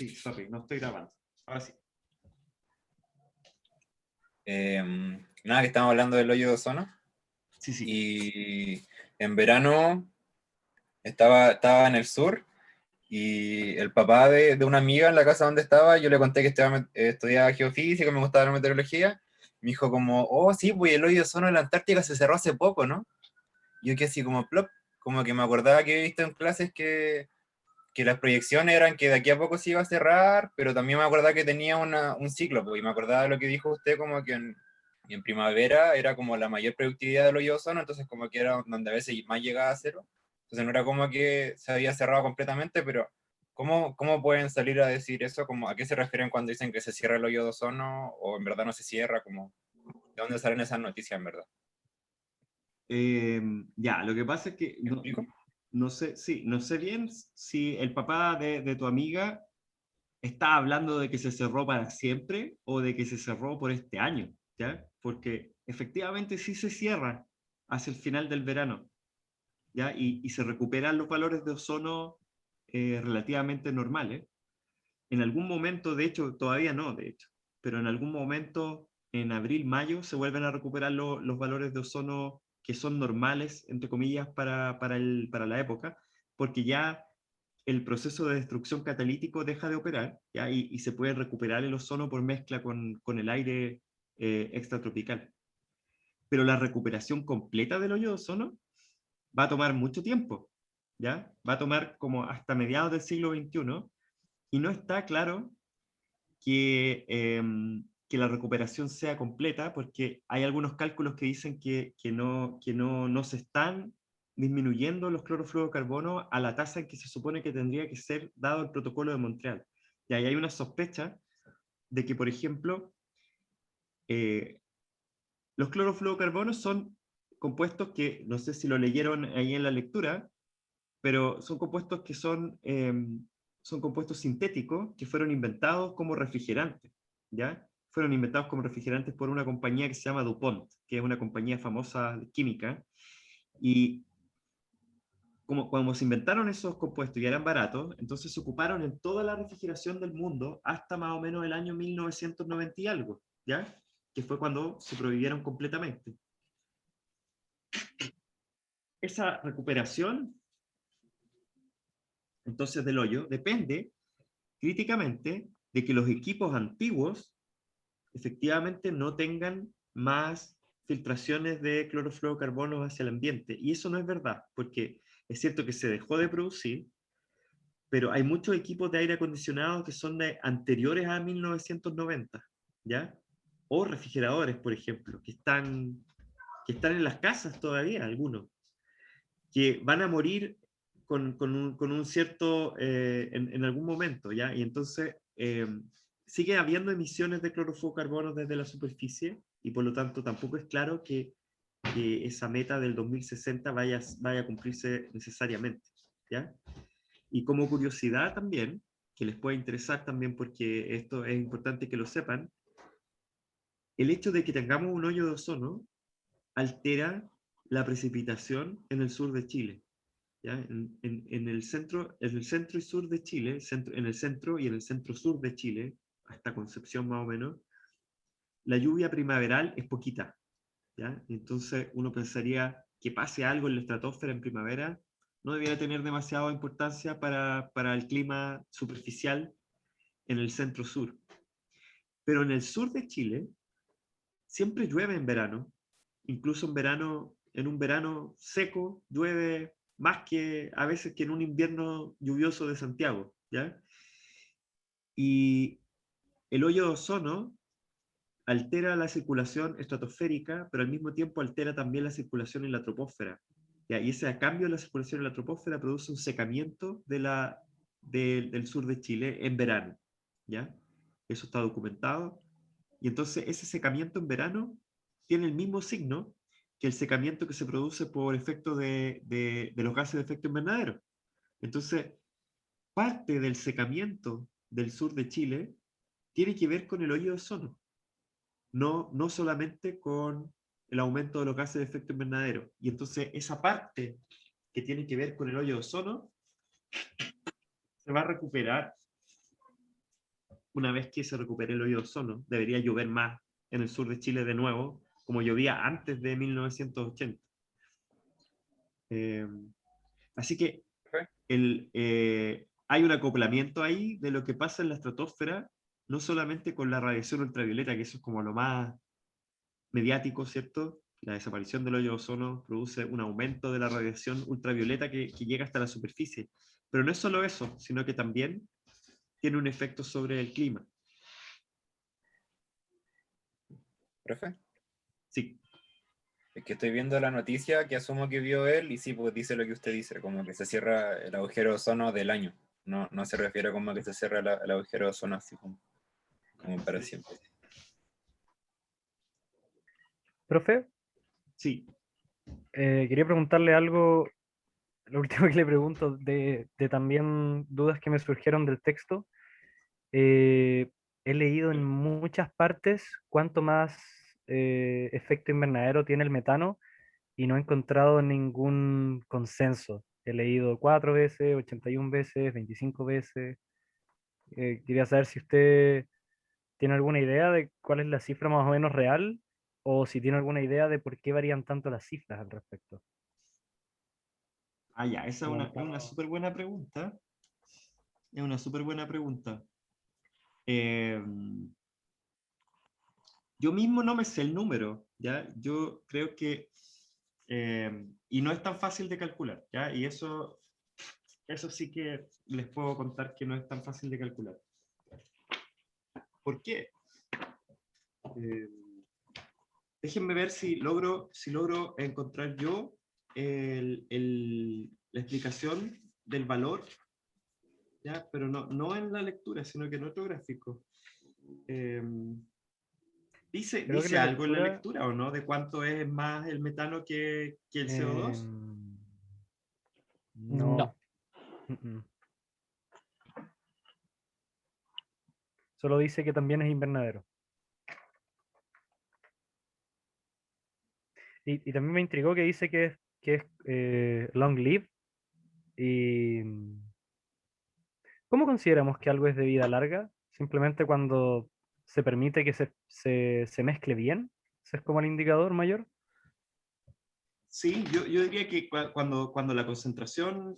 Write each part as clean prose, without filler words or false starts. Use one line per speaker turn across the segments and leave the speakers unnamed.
Sí, sorry, no estoy grabando. Ahora sí.
Nada, que estamos hablando del hoyo de ozono.
Sí, sí.
Y en verano estaba en el sur y el papá de una amiga en la casa donde estaba, yo le conté que estudiaba geofísica, me gustaba la meteorología. Me dijo como, oh sí, pues el hoyo de ozono de la Antártica se cerró hace poco, ¿no? Y yo que así como plop, como que me acordaba que he visto en clases que las proyecciones eran que de aquí a poco se iba a cerrar, pero también me acordaba que tenía un ciclo, pues, y me acordaba de lo que dijo usted, como que en primavera era como la mayor productividad del hoyo de ozono, entonces como que era donde a veces más llegaba a cero, entonces no era como que se había cerrado completamente, pero ¿cómo pueden salir a decir eso? Como, ¿a qué se refieren cuando dicen que se cierra el hoyo de ozono o en verdad no se cierra? Como, ¿de dónde salen esas noticias en verdad?
Ya, lo que pasa es que
¿Me explico?
no sé, sí, no sé bien si el papá de tu amiga está hablando de que se cerró para siempre o de que se cerró por este año, ¿ya? Porque efectivamente sí se cierra hacia el final del verano, ¿ya? Y se recuperan los valores de ozono relativamente normales. En algún momento, de hecho, todavía no, de hecho, pero en algún momento, en abril, mayo, se vuelven a recuperar los valores de ozono que son normales, entre comillas, para la época, porque ya el proceso de destrucción catalítico deja de operar, ¿ya? Y se puede recuperar el ozono por mezcla con el aire extratropical. Pero la recuperación completa del hoyo de ozono va a tomar mucho tiempo, ¿ya? Va a tomar como hasta mediados del siglo XXI, y no está claro que la recuperación sea completa, porque hay algunos cálculos que dicen que no se están disminuyendo los clorofluorocarbonos a la tasa en que se supone que tendría que ser dado el protocolo de Montreal. Y ahí hay una sospecha de que, por ejemplo, eh, los clorofluorocarbonos son compuestos que, no sé si lo leyeron ahí en la lectura, pero son compuestos que son compuestos sintéticos que fueron inventados como refrigerantes, ¿ya? Fueron inventados como refrigerantes por una compañía que se llama DuPont, que es una compañía famosa química, y como se inventaron esos compuestos y eran baratos, entonces se ocuparon en toda la refrigeración del mundo hasta más o menos el año 1990 y algo, ¿ya? Que fue cuando se prohibieron completamente. Esa recuperación, entonces, del hoyo depende críticamente de que los equipos antiguos efectivamente no tengan más filtraciones de clorofluorocarbonos hacia el ambiente. Y eso no es verdad, porque es cierto que se dejó de producir, pero hay muchos equipos de aire acondicionado que son anteriores a 1990, ¿ya? O refrigeradores, por ejemplo, que están en las casas todavía, algunos, que van a morir con un cierto, en algún momento, ¿ya? Y entonces sigue habiendo emisiones de clorofluorocarbonos desde la superficie y por lo tanto tampoco es claro que esa meta del 2060 vaya a cumplirse necesariamente, ¿ya? Y como curiosidad también, que les puede interesar también porque esto es importante que lo sepan, el hecho de que tengamos un hoyo de ozono altera la precipitación en el sur de Chile. ¿Ya? En el centro y sur de Chile, en el centro y en el centro sur de Chile, hasta Concepción más o menos, la lluvia primaveral es poquita, ¿ya? Entonces uno pensaría que pase algo en la estratosfera en primavera, no debiera tener demasiada importancia para el clima superficial en el centro sur. Pero en el sur de Chile siempre llueve en verano, incluso en un verano seco, llueve más que a veces que en un invierno lluvioso de Santiago, ¿ya? Y el hoyo de ozono altera la circulación estratosférica, pero al mismo tiempo altera también la circulación en la troposfera, ¿ya? Y ese cambio de la circulación en la troposfera produce un secamiento del sur de Chile en verano, ¿ya? Eso está documentado. Y entonces ese secamiento en verano tiene el mismo signo que el secamiento que se produce por efecto de los gases de efecto invernadero. Entonces, parte del secamiento del sur de Chile tiene que ver con el hoyo de ozono, no solamente con el aumento de los gases de efecto invernadero. Y entonces esa parte que tiene que ver con el hoyo de ozono se va a recuperar una vez que se recupere el hoyo de ozono. Debería llover más en el sur de Chile de nuevo, como llovía antes de 1980. Eh, Así que hay un acoplamiento ahí de lo que pasa en la estratosfera, no solamente con la radiación ultravioleta, que eso es como lo más mediático, ¿cierto? La desaparición del hoyo de ozono produce un aumento de la radiación ultravioleta que llega hasta la superficie. Pero no es solo eso, sino que también tiene un efecto sobre el clima.
¿Profe?
Sí,
Es que estoy viendo la noticia que asumo que vio él y sí, pues dice lo que usted dice, como que se cierra el agujero de ozono del año. No, no se refiere como que se cierra el agujero de ozono así como para siempre.
Profe,
sí.
quería preguntarle algo, lo último que le pregunto, de también dudas que me surgieron del texto. Eh, He leído en muchas partes cuánto más efecto invernadero tiene el metano y no he encontrado ningún consenso. He leído 4 veces, 81 veces, 25 veces. Quería saber si usted tiene alguna idea de cuál es la cifra más o menos real o si tiene alguna idea de por qué varían tanto las cifras al respecto.
Ah, ya, esa es
Como
una súper buena pregunta. Es una súper buena pregunta. Eh, yo mismo no me sé el número, ¿ya? Yo creo que... y no es tan fácil de calcular, ¿ya? Y eso sí que les puedo contar que no es tan fácil de calcular. ¿Por qué? Eh, Déjenme ver si logro encontrar yo la explicación del valor, ¿ya? Pero no en la lectura, sino que en otro gráfico. Eh, ¿Dice,
creo que
dice
la
algo en la
lectura...
lectura o no? ¿De cuánto es más el metano que el CO2?
No.
No.
Mm. Solo dice que también es invernadero. Y también me intrigó que dice que es long live. ¿Y cómo consideramos que algo es de vida larga? Simplemente cuando se permite que se mezcle bien. ¿Ese es como el indicador mayor?
Sí, yo diría que cuando la concentración,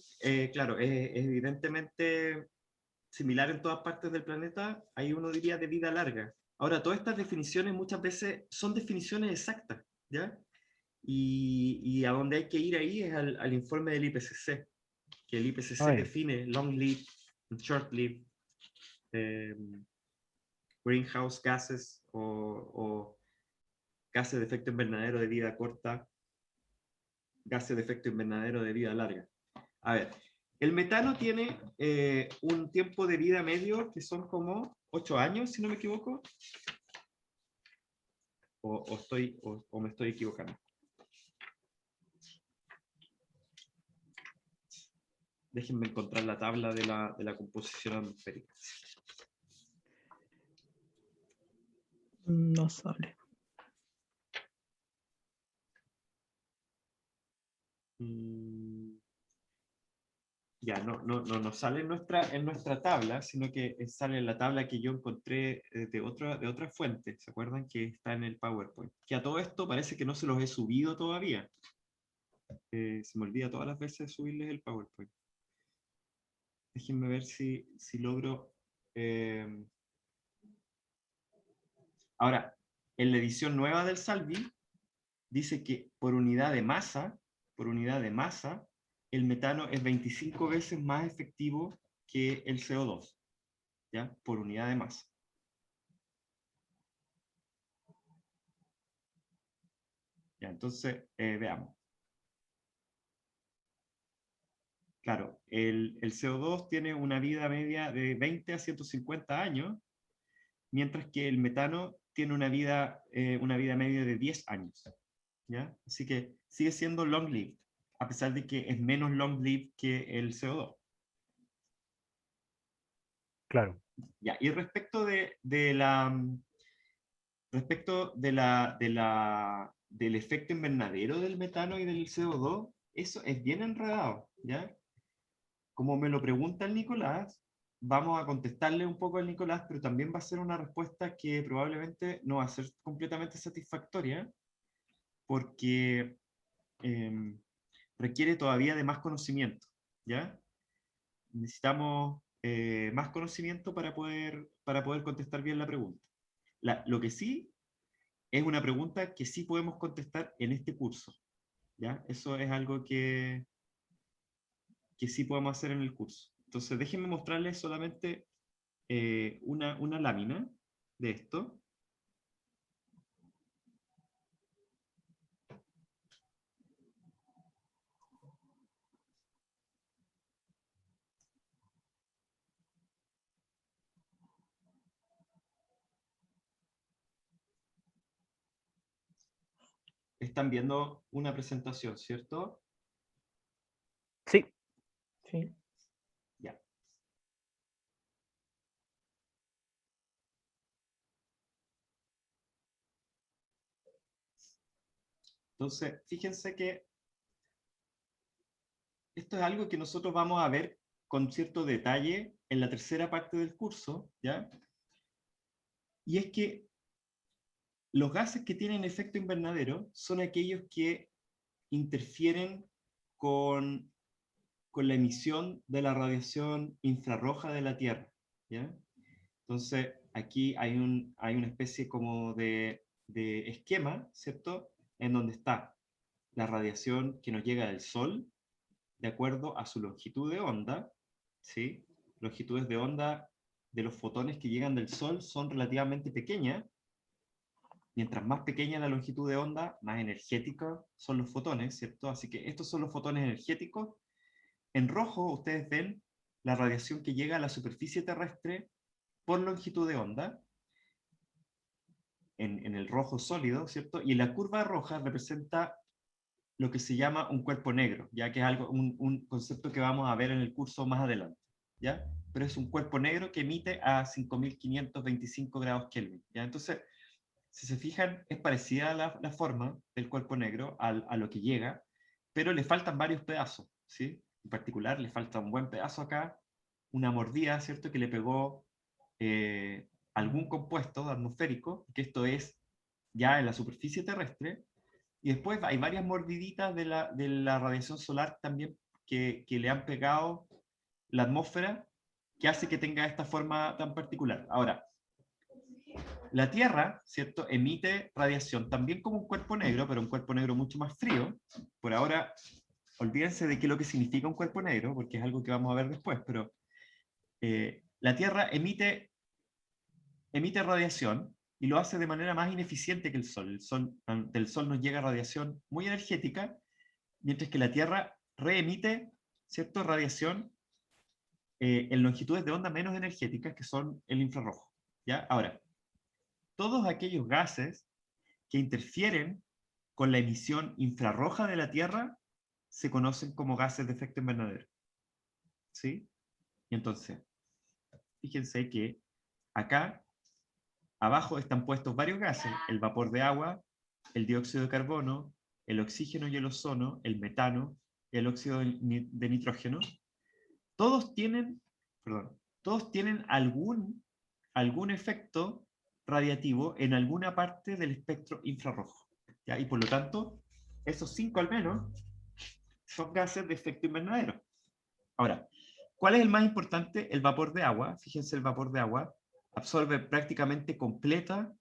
claro, es evidentemente similar en todas partes del planeta, ahí uno diría de vida larga. Ahora, todas estas definiciones muchas veces son definiciones exactas, ¿ya? Y a donde hay que ir ahí es al informe del IPCC, que el IPCC
Ah, ya.
define long live, short live, eh, greenhouse gases o gases de efecto invernadero de vida corta, gases de efecto invernadero de vida larga. A ver, el metano tiene un tiempo de vida medio que son como 8 años, si no me equivoco. O me estoy equivocando. Déjenme encontrar la tabla de la composición atmosférica.
No sale.
Ya, no sale en nuestra tabla, sino que sale en la tabla que yo encontré de otra fuente. ¿Se acuerdan? Que está en el PowerPoint. Que a todo esto parece que no se los he subido todavía. Se me olvida todas las veces subirles el PowerPoint. Déjenme ver si logro... Ahora, en la edición nueva del Salvi, dice que por unidad de masa, el metano es 25 veces más efectivo que el CO2, ¿ya? Por unidad de masa. Ya, entonces, veamos. Claro, el CO2 tiene una vida media de 20 a 150 años, mientras que el metano tiene una vida media de 10 años, ¿ya? Así que sigue siendo long-lived, a pesar de que es menos long-lived que el CO2.
Claro.
Ya, y respecto del efecto invernadero del metano y del CO2, eso es bien enredado, ¿ya? Como me lo pregunta el Nicolás, vamos a contestarle un poco al Nicolás, pero también va a ser una respuesta que probablemente no va a ser completamente satisfactoria, porque requiere todavía de más conocimiento, ¿ya? Necesitamos más conocimiento para poder contestar bien la pregunta. Lo que sí es una pregunta que sí podemos contestar en este curso, ¿ya? Eso es algo que sí podemos hacer en el curso. Entonces, déjenme mostrarles solamente una lámina de esto. Están viendo una presentación, ¿cierto?
Sí,
Sí.
Ya. Entonces, fíjense que esto es algo que nosotros vamos a ver con cierto detalle en la tercera parte del curso, ¿ya? Y es que los gases que tienen efecto invernadero son aquellos que interfieren con, con la emisión de la radiación infrarroja de la Tierra, ¿ya? Entonces, aquí hay una especie como de esquema, ¿cierto? En donde está la radiación que nos llega del Sol, de acuerdo a su longitud de onda, ¿sí? Longitudes de onda de los fotones que llegan del Sol son relativamente pequeñas. Mientras más pequeña la longitud de onda, más energéticos son los fotones, ¿cierto? Así que estos son los fotones energéticos. En rojo ustedes ven la radiación que llega a la superficie terrestre por longitud de onda, en el rojo sólido, ¿cierto? Y la curva roja representa lo que se llama un cuerpo negro, ya que es algo, un concepto que vamos a ver en el curso más adelante, ¿ya? Pero es un cuerpo negro que emite a 5525 grados Kelvin, ¿ya? Entonces, si se fijan, es parecida la forma del cuerpo negro a lo que llega, pero le faltan varios pedazos, ¿sí? En particular, le falta un buen pedazo acá, una mordida, ¿cierto? Que le pegó algún compuesto atmosférico, que esto es ya en la superficie terrestre, y después hay varias mordiditas de la radiación solar también que le han pegado la atmósfera, que hace que tenga esta forma tan particular. Ahora, la Tierra, ¿cierto?, emite radiación también como un cuerpo negro, pero un cuerpo negro mucho más frío. Por ahora, olvídense de qué es lo que significa un cuerpo negro, porque es algo que vamos a ver después, pero la Tierra emite radiación y lo hace de manera más ineficiente que el Sol. Del Sol nos llega radiación muy energética, mientras que la Tierra reemite, ¿cierto?, radiación en longitudes de onda menos energéticas, que son el infrarrojo, ¿ya? Ahora, todos aquellos gases que interfieren con la emisión infrarroja de la Tierra se conocen como gases de efecto invernadero, ¿sí? Y entonces, fíjense que acá abajo están puestos varios gases: el vapor de agua, el dióxido de carbono, el oxígeno y el ozono, el metano, el óxido de nitrógeno. Todos tienen, perdón, todos tienen algún efecto radiativo en alguna parte del espectro infrarrojo, ¿ya? Y por lo tanto, esos 5 al menos son gases de efecto invernadero. Ahora, ¿cuál es el más importante? El vapor de agua. Fíjense, el vapor de agua absorbe prácticamente completa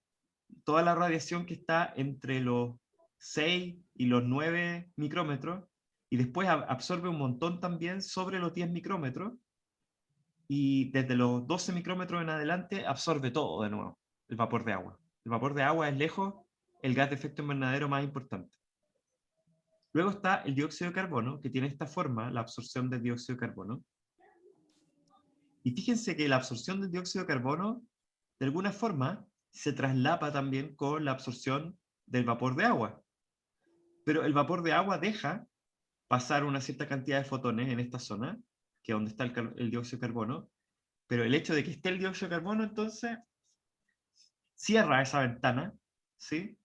toda la radiación que está entre los 6 y los 9 micrómetros, y después absorbe un montón también sobre los 10 micrómetros, y desde los 12 micrómetros en adelante absorbe todo de nuevo, el vapor de agua. El vapor de agua es lejos el gas de efecto invernadero más importante. Luego está el dióxido de carbono, que tiene esta forma, la absorción del dióxido de carbono. Y fíjense que la absorción del dióxido de carbono, de alguna forma, se traslapa también con la absorción del vapor de agua. Pero el vapor de agua deja pasar una cierta cantidad de fotones en esta zona, que es donde está el dióxido de carbono, pero el hecho de que esté el dióxido de carbono, entonces, cierra esa ventana, ¿sí?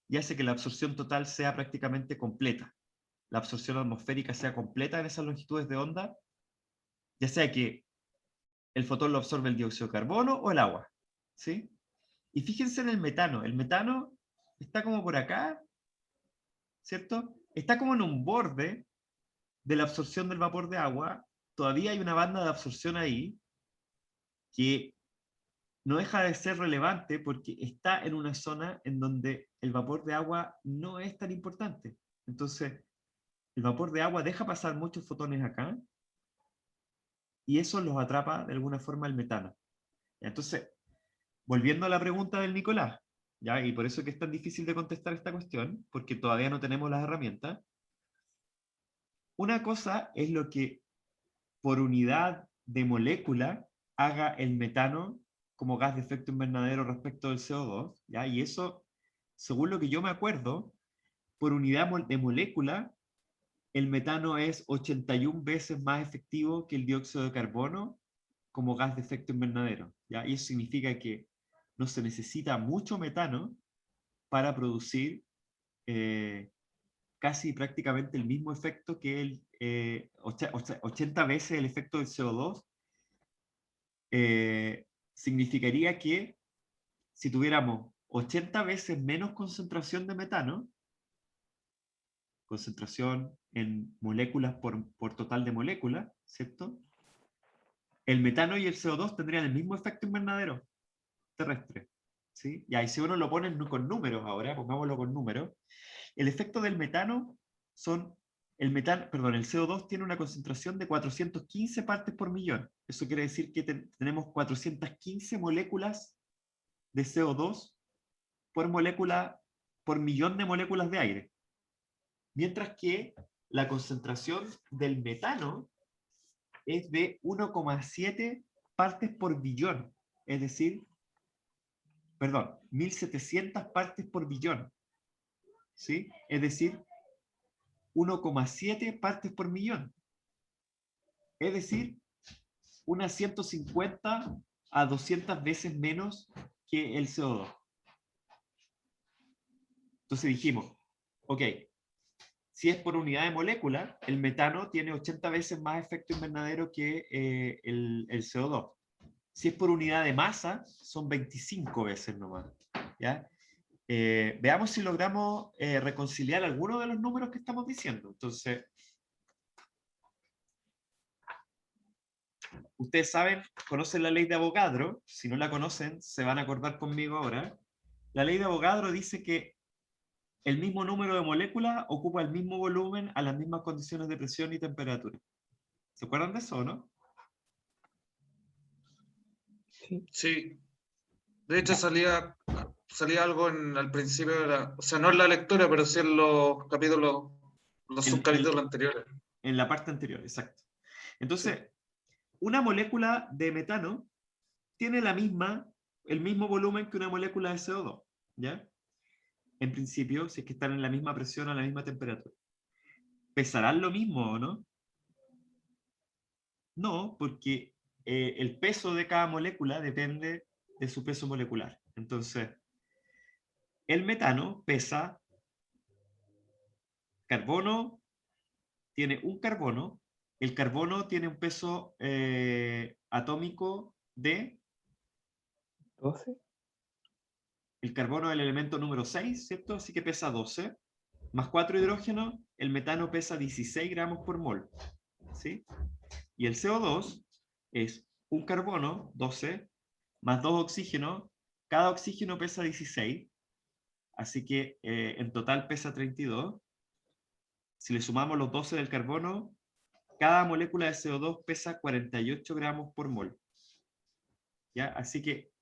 Y hace que la absorción total sea prácticamente completa. La absorción atmosférica sea completa en esas longitudes de onda, ya sea que el fotón lo absorbe el dióxido de carbono o el agua, ¿sí? Y fíjense en el metano. El metano está como por acá, ¿cierto? Está como en un borde de la absorción del vapor de agua. Todavía hay una banda de absorción ahí que no deja de ser relevante porque está en una zona en donde el vapor de agua no es tan importante. Entonces, el vapor de agua deja pasar muchos fotones acá y eso los atrapa de alguna forma el metano. Entonces, volviendo a la pregunta del Nicolás, ¿ya? Y por eso que es tan difícil de contestar esta cuestión, porque todavía no tenemos las herramientas. Una cosa es lo que por unidad de molécula haga el metano como gas de efecto invernadero respecto del CO2, ¿ya? Y eso, según lo que yo me acuerdo, por unidad de molécula, el metano es 81 veces más efectivo que el dióxido de carbono como gas de efecto invernadero, ¿ya? Y eso significa que no se necesita mucho metano para producir casi prácticamente el mismo efecto que el 80 veces el efecto del CO2. Significaría que si tuviéramos 80 veces menos concentración de metano, concentración en moléculas por total de moléculas, ¿cierto? El metano y el CO2 tendrían el mismo efecto invernadero terrestre, ¿sí? Y ahí si uno lo pone con números ahora, pongámoslo con números, el efecto del metano son, el CO2 tiene una concentración de 415 partes por millón. Eso quiere decir que tenemos 415 moléculas de CO2 por molécula, por millón de moléculas de aire. Mientras que la concentración del metano es de 1,7 partes por billón. Es decir, 1700 partes por billón. ¿Sí? Es decir, 1,7 partes por millón. Es decir, unas 150 a 200 veces menos que el CO2. Entonces dijimos, ok, si es por unidad de molécula, el metano tiene 80 veces más efecto invernadero que el CO2. Si es por unidad de masa, son 25 veces nomás. ¿Ya? Veamos si logramos reconciliar algunos de los números que estamos diciendo. Entonces, ustedes saben, conocen la ley de Avogadro. Si no la conocen, se van a acordar conmigo ahora. La ley de Avogadro dice que el mismo número de moléculas ocupa el mismo volumen a las mismas condiciones de presión y temperatura. ¿Se acuerdan de eso o no?
Sí. De hecho, salía algo al principio o sea, no en la lectura, pero sí en los capítulos, los subcapítulos anteriores.
En la parte anterior, exacto. Entonces, una molécula de metano tiene el mismo volumen que una molécula de CO2, ¿ya? En principio, si es que están en la misma presión o a la misma temperatura. ¿Pesarán lo mismo o no? No, porque el peso de cada molécula depende de su peso molecular. Entonces, el metano pesa carbono, tiene un carbono, el carbono tiene un peso atómico de
12.
El carbono es el elemento número 6, ¿cierto? Así que pesa 12. Más 4 hidrógenos, el metano pesa 16 gramos por mol. ¿Sí? Y el CO2 es un carbono, 12, más 2 oxígenos. Cada oxígeno pesa 16. Así que en total pesa 32. Si le sumamos los 12 del carbono, cada molécula de CO2 pesa 48 gramos por mol. ¿Ya? Así que,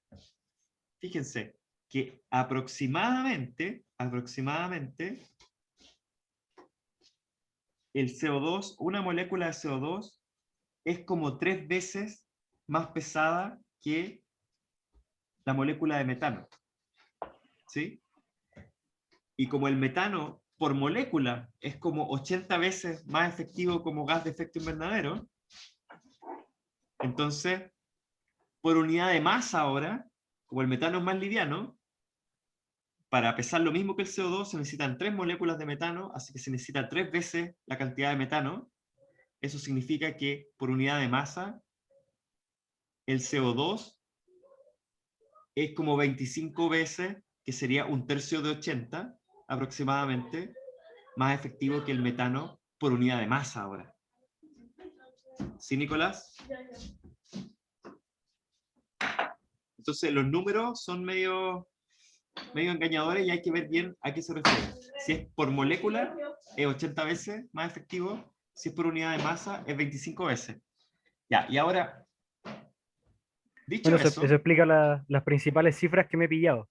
fíjense, que aproximadamente el CO2, una molécula de CO2 es como 3 veces más pesada que la molécula de metano. ¿Sí? Y como el metano por molécula es como 80 veces más efectivo como gas de efecto invernadero, entonces, por unidad de masa ahora, como el metano es más liviano, para pesar lo mismo que el CO2 se necesitan 3 moléculas de metano, así que se necesita 3 veces la cantidad de metano. Eso significa que por unidad de masa el CO2 es como 25 veces, que sería un tercio de 80 aproximadamente, más efectivo que el metano por unidad de masa ahora. ¿Sí, Nicolás? Entonces los números son medio engañadores y hay que ver bien a qué se refiere. Si es por molécula, es 80 veces más efectivo. Si es por unidad de masa, es 25 veces. Ya, y ahora, dicho
Bueno,
eso,
eso explica las principales cifras que me he pillado,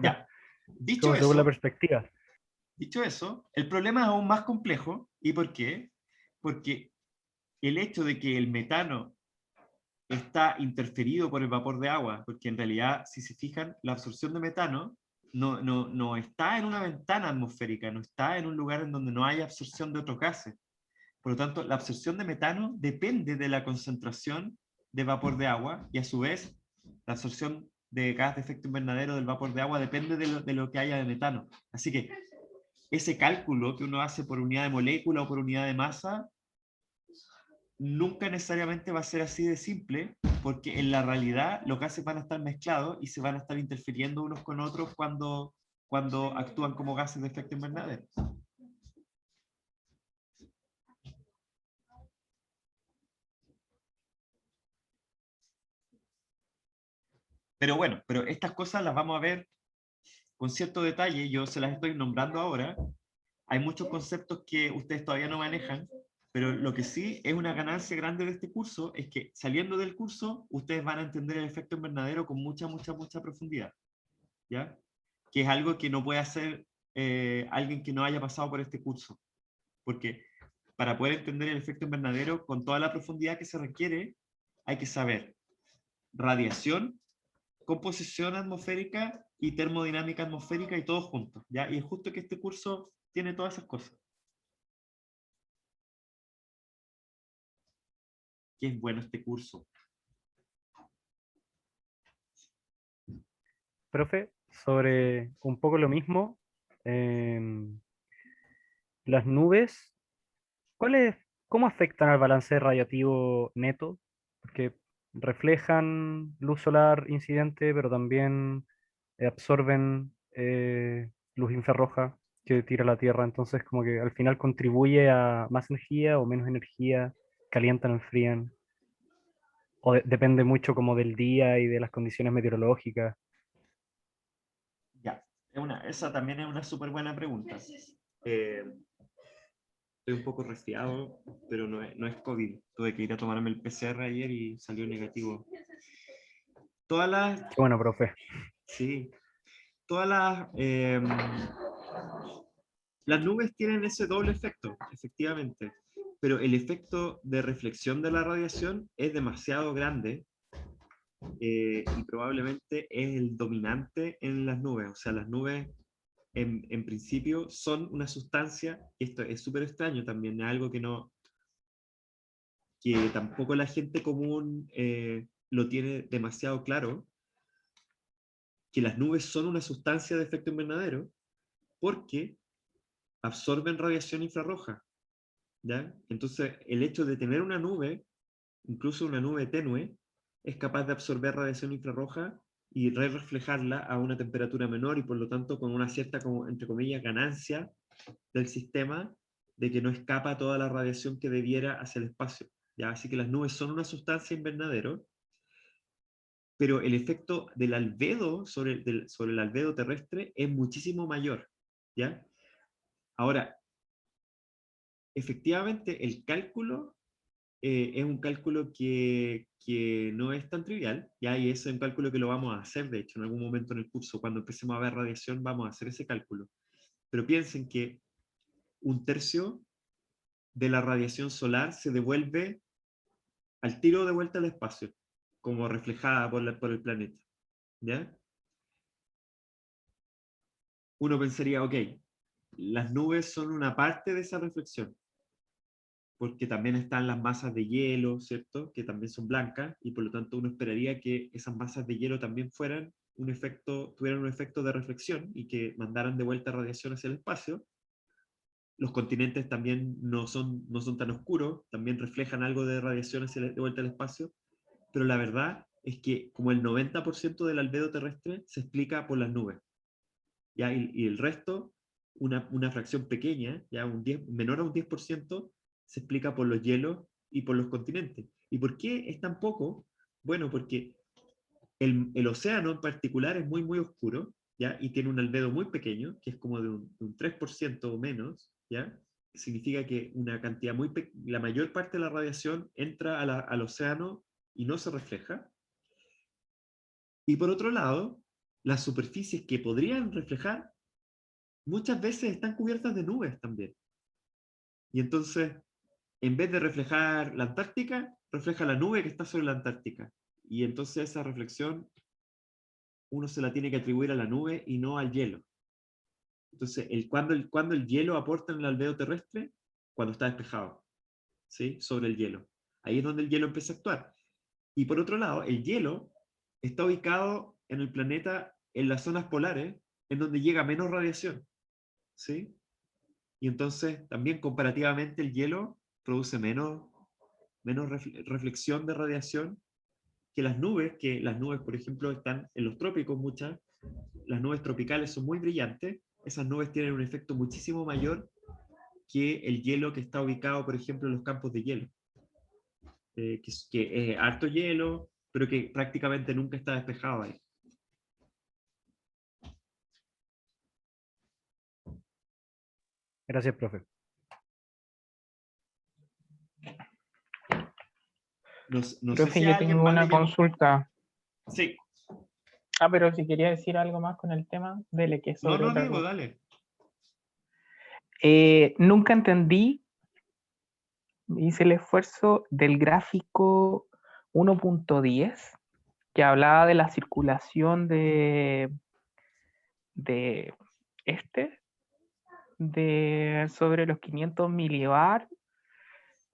ya, dicho
como según la
eso,
perspectiva.
dicho eso, el problema es aún más complejo. ¿Y por qué? Porque el hecho de que el metano está interferido por el vapor de agua, porque en realidad, si se fijan, la absorción de metano no está en una ventana atmosférica, no está en un lugar en donde no hay absorción de otros gases. Por lo tanto, la absorción de metano depende de la concentración de vapor de agua y a su vez la absorción de gas de efecto invernadero del vapor de agua depende de lo que haya de metano. Así que ese cálculo que uno hace por unidad de molécula o por unidad de masa nunca necesariamente va a ser así de simple, porque en la realidad los gases van a estar mezclados y se van a estar interfiriendo unos con otros cuando actúan como gases de efecto invernadero. Pero bueno, pero estas cosas las vamos a ver con cierto detalle, yo se las estoy nombrando ahora. Hay muchos conceptos que ustedes todavía no manejan, pero lo que sí es una ganancia grande de este curso es que saliendo del curso ustedes van a entender el efecto invernadero con mucha profundidad, ¿ya? Que es algo que no puede hacer alguien que no haya pasado por este curso, porque para poder entender el efecto invernadero con toda la profundidad que se requiere, hay que saber radiación, composición atmosférica y termodinámica atmosférica y todos juntos, ¿ya? Y es justo que este curso tiene todas esas cosas. Qué es bueno este curso.
Profe, sobre un poco lo mismo, las nubes, ¿cómo afectan al balance radiativo neto? Porque reflejan luz solar incidente, pero también absorben luz infrarroja que tira la Tierra, entonces como que al final contribuye a más energía o menos energía, calientan, enfrían, o depende mucho como del día y de las condiciones meteorológicas.
Ya, esa también es una súper buena pregunta. Estoy un poco resfriado, pero no es COVID. Tuve que ir a tomarme el PCR ayer y salió negativo. Todas las,
Qué bueno, profe.
sí, todas las nubes tienen ese doble efecto, efectivamente, pero el efecto de reflexión de la radiación es demasiado grande y probablemente es el dominante en las nubes. O sea, las nubes en principio son una sustancia, y esto es súper extraño también, es algo que tampoco la gente común lo tiene demasiado claro, que las nubes son una sustancia de efecto invernadero porque absorben radiación infrarroja, ¿ya? Entonces, el hecho de tener una nube, incluso una nube tenue, es capaz de absorber radiación infrarroja y reflejarla a una temperatura menor y por lo tanto con una cierta, como, entre comillas, ganancia del sistema de que no escapa toda la radiación que debiera hacia el espacio, ¿ya? Así que las nubes son una sustancia invernadero, pero el efecto del albedo sobre el albedo terrestre es muchísimo mayor, ¿ya? Ahora, efectivamente, el cálculo es un cálculo que no es tan trivial, ¿ya? Y es un cálculo que lo vamos a hacer, de hecho, en algún momento en el curso, cuando empecemos a ver radiación, vamos a hacer ese cálculo. Pero piensen que un tercio de la radiación solar se devuelve al tiro de vuelta al espacio, como reflejada por el planeta, ¿ya? Uno pensaría, ok, las nubes son una parte de esa reflexión, porque también están las masas de hielo, ¿cierto? Que también son blancas, y por lo tanto uno esperaría que esas masas de hielo también tuvieran un efecto de reflexión y que mandaran de vuelta radiación hacia el espacio. Los continentes también no son tan oscuros, también reflejan algo de radiación de vuelta al espacio, pero la verdad es que como el 90% del albedo terrestre se explica por las nubes, ¿ya? Y el resto, una fracción pequeña, ¿ya? Menor a un 10%, se explica por los hielos y por los continentes. ¿Y por qué es tan poco? Bueno, porque el océano en particular es muy, muy oscuro, ¿ya? Y tiene un albedo muy pequeño, que es como de un 3% o menos, ¿ya? Significa que una cantidad la mayor parte de la radiación entra al océano y no se refleja. Y por otro lado, las superficies que podrían reflejar muchas veces están cubiertas de nubes también. Y entonces, en vez de reflejar la Antártica, refleja la nube que está sobre la Antártica. Y entonces esa reflexión uno se la tiene que atribuir a la nube y no al hielo. Entonces, cuando el hielo aporta en el albedo terrestre, cuando está despejado, ¿sí? Sobre el hielo. Ahí es donde el hielo empieza a actuar. Y por otro lado, el hielo está ubicado en el planeta en las zonas polares, en donde llega menos radiación, ¿sí? Y entonces, también comparativamente, el hielo produce menos reflexión de radiación que las nubes, por ejemplo, están en los trópicos muchas, las nubes tropicales son muy brillantes, esas nubes tienen un efecto muchísimo mayor que el hielo que está ubicado, por ejemplo, en los campos de hielo, que es harto hielo, pero que prácticamente nunca está despejado ahí.
Gracias, profe.
No sé
Profe,
si
yo
a alguien
tengo
más
una
le llamó.
consulta.
Sí.
Pero si quería decir algo más con el tema, dele que es sobre otra
Diego,
cosa.
dale.
Nunca entendí, hice el esfuerzo del gráfico 1.10 que hablaba de la circulación sobre los 500 milibar,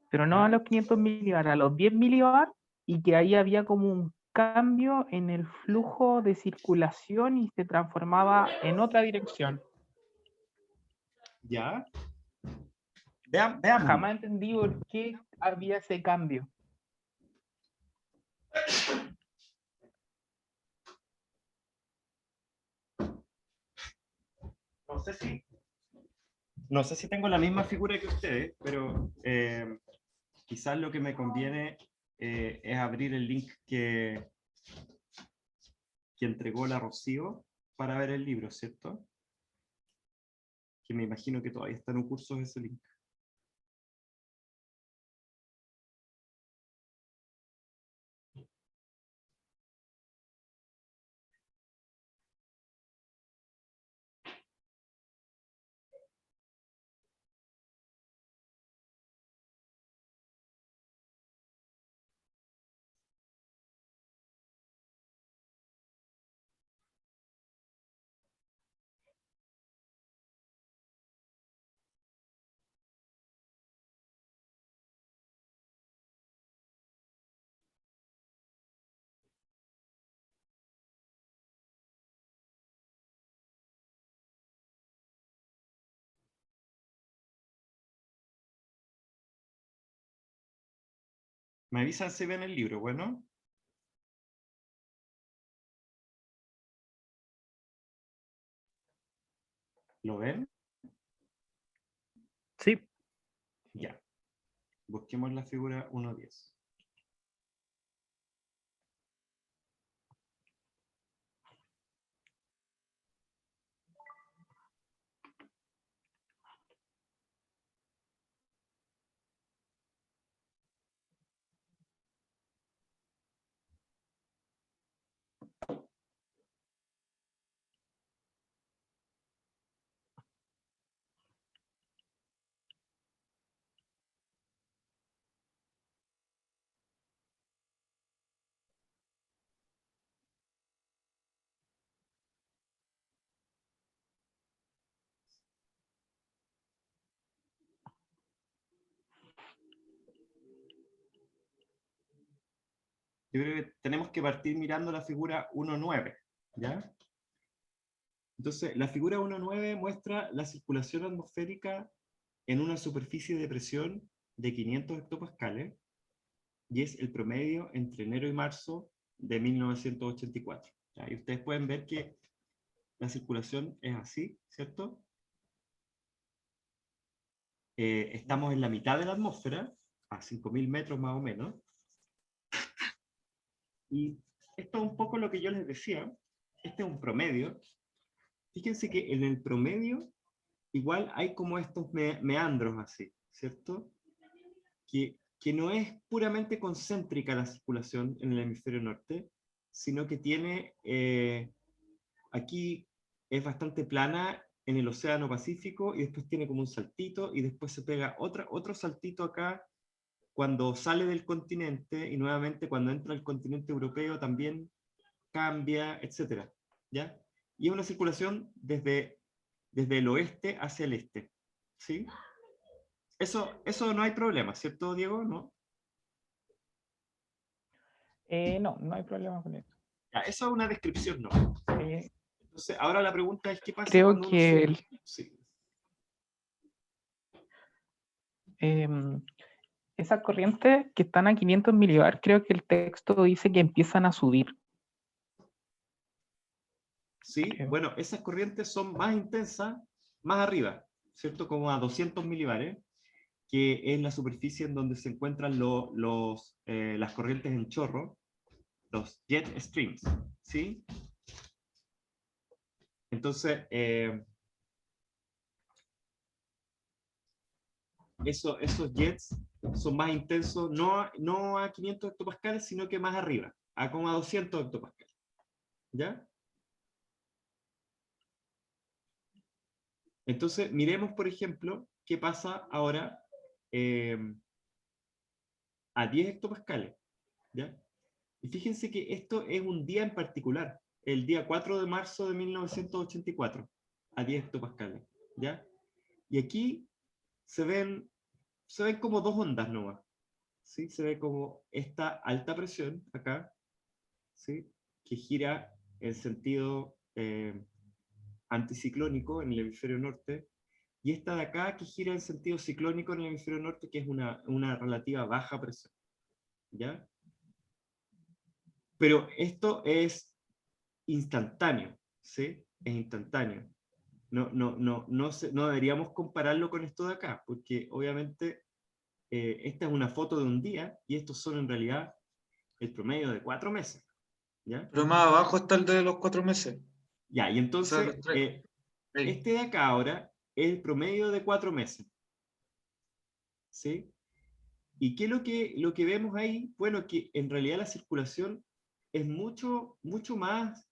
pero no a los 500 milibar, a los 10 milibar, y que ahí había como un cambio en el flujo de circulación y se transformaba en otra dirección.
¿Ya? Veamos.
Jamás entendí por qué había ese cambio.
No sé si tengo la misma figura que ustedes, pero quizás lo que me conviene es abrir el link que entregó la Rocío para ver el libro, ¿cierto? Que me imagino que todavía está en un curso ese link. Me avisan si ven el libro, bueno. ¿Lo ven?
Sí.
Ya. Busquemos la figura 1.10. Yo creo que tenemos que partir mirando la figura 1.9, ¿ya? Entonces, la figura 1.9 muestra la circulación atmosférica en una superficie de presión de 500 hectopascales, y es el promedio entre enero y marzo de 1984. ¿Ya? Y ustedes pueden ver que la circulación es así, ¿cierto? Estamos en la mitad de la atmósfera, a 5.000 metros más o menos, y esto es un poco lo que yo les decía, este es un promedio. Fíjense que en el promedio igual hay como estos meandros así, ¿cierto? Que no es puramente concéntrica la circulación en el hemisferio norte, sino que tiene, aquí es bastante plana en el Océano Pacífico, y después tiene como un saltito, y después se pega otro saltito acá, cuando sale del continente, y nuevamente cuando entra al continente europeo también cambia, etc. ¿Ya? Y es una circulación desde el oeste hacia el este. ¿Sí? Eso no hay problema, ¿cierto, Diego? ¿No?
No, no hay problema con eso.
Ya, eso es una descripción, ¿no?
Eh,
Entonces, ahora la pregunta es, ¿qué pasa
creo
cuando uno
que
sube? Sí.
esas corrientes que están a 500 milibar, creo que el texto dice que empiezan a subir.
Sí,
Creo.
bueno, esas corrientes son más intensas más arriba, ¿cierto? Como a 200 milibares, que es la superficie en donde se encuentran las corrientes en chorro, los jet streams, ¿sí? Entonces, esos jets son más intensos, no a 500 hectopascales, sino que más arriba, a como a 200 hectopascales, ¿ya? Entonces, miremos, por ejemplo, qué pasa ahora a 10 hectopascales, ¿ya? Y fíjense que esto es un día en particular, el día 4 de marzo de 1984, a 10 hectopascales, ¿ya? Y aquí se ven como dos ondas nomás, ¿sí? Se ve como esta alta presión acá, ¿sí? Que gira en sentido anticiclónico en el hemisferio norte, y esta de acá que gira en sentido ciclónico en el hemisferio norte, que es una relativa baja presión, ¿ya? Pero esto es instantáneo, ¿sí? Es instantáneo. No deberíamos compararlo con esto de acá, porque obviamente esta es una foto de un día, y estos son en realidad el promedio de 4 meses, ¿ya?
Pero más abajo está el de los 4 meses.
Ya, y
O sea,
entonces,
los 3. Ahí.
este de acá ahora es el promedio de 4 meses, ¿sí? ¿Y qué es lo que vemos ahí? Bueno, que en realidad la circulación es mucho más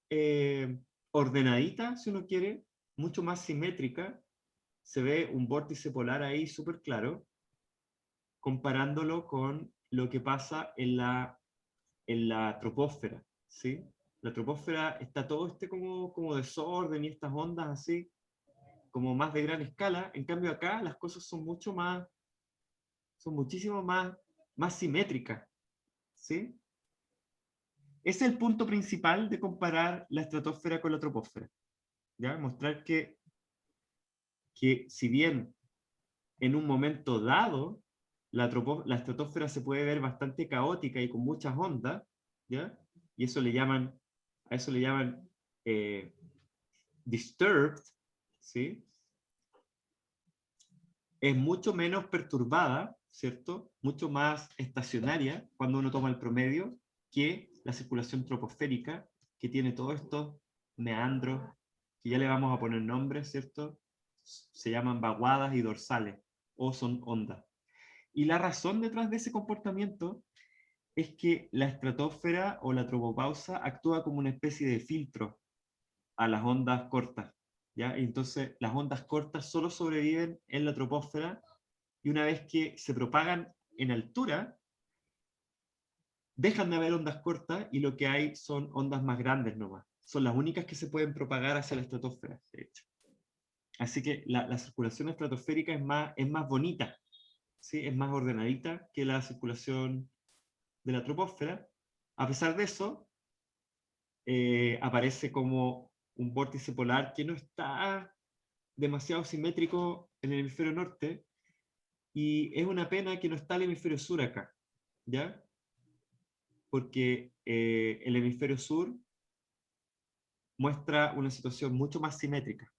ordenadita, si uno quiere, mucho más simétrica. Se ve un vórtice polar ahí súper claro, comparándolo con lo que pasa en la troposfera, ¿sí? La troposfera está todo como desorden, y estas ondas así, como más de gran escala. En cambio acá las cosas son muchísimo más simétricas, ¿sí? Ese es el punto principal de comparar la estratosfera con la troposfera, ¿ya? Mostrar que si bien en un momento dado la estratosfera se puede ver bastante caótica y con muchas ondas, ¿ya? Y a eso le llaman disturbed, ¿sí? Es mucho menos perturbada, ¿cierto? Mucho más estacionaria cuando uno toma el promedio que la circulación troposférica, que tiene todos estos meandros, que ya le vamos a poner nombres, ¿cierto? Se llaman vaguadas y dorsales, o son ondas. Y la razón detrás de ese comportamiento es que la estratosfera o la tropopausa actúa como una especie de filtro a las ondas cortas, ¿ya? Y entonces las ondas cortas solo sobreviven en la troposfera, y una vez que se propagan en altura, dejan de haber ondas cortas, y lo que hay son ondas más grandes nomás. Son las únicas que se pueden propagar hacia la estratosfera, de hecho. Así que la circulación estratosférica es más bonita, ¿sí? Es más ordenadita que la circulación de la troposfera. A pesar de eso, aparece como un vórtice polar que no está demasiado simétrico en el hemisferio norte, y es una pena que no está el hemisferio sur acá, ¿ya? porque el hemisferio sur muestra una situación mucho más simétrica,